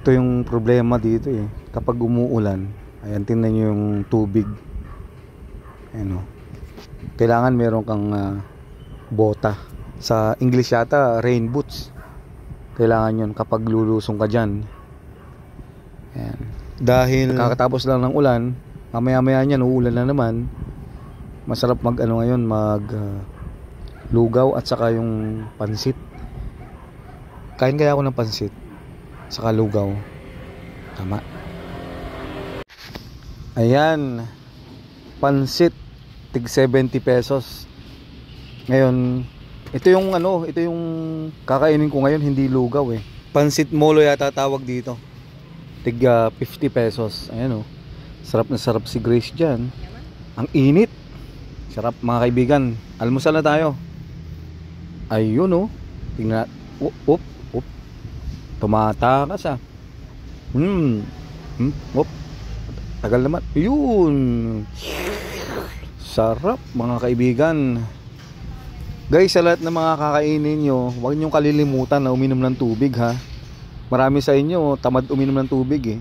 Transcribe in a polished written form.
Ito yung problema dito eh. Kapag umuulan, ayan, tingnan nyo yung tubig. Ayan o. Kailangan meron kang bota. Sa English yata, rain boots. Kailangan yun kapag lulusong ka dyan. Ayan. Dahil kakatapos lang ng ulan, mamaya-maya niyan, uulan na naman. Masarap mag ngayon, lugaw at saka yung pansit. Kain kaya ako ng pansit saka lugaw. Tama. Ayan, pansit tig 70 pesos. Ngayon, ito yung ito yung kakainin ko ngayon, hindi lugaw eh. Pansit molo yata tawag dito. Tig 50 pesos. Ayan oh. Sarap na sarap si Grace diyan. Ang init. Sarap mga kaibigan. Almusal na tayo. Ayun oh. Tingnan. Up. Tumatakas ah. Op. Tagal naman. Ayun. Sarap mga kaibigan. Guys, sa lahat ng mga kakainin nyo, huwag nyong kalilimutan na uminom ng tubig ha. Marami sa inyo tamad uminom ng tubig eh.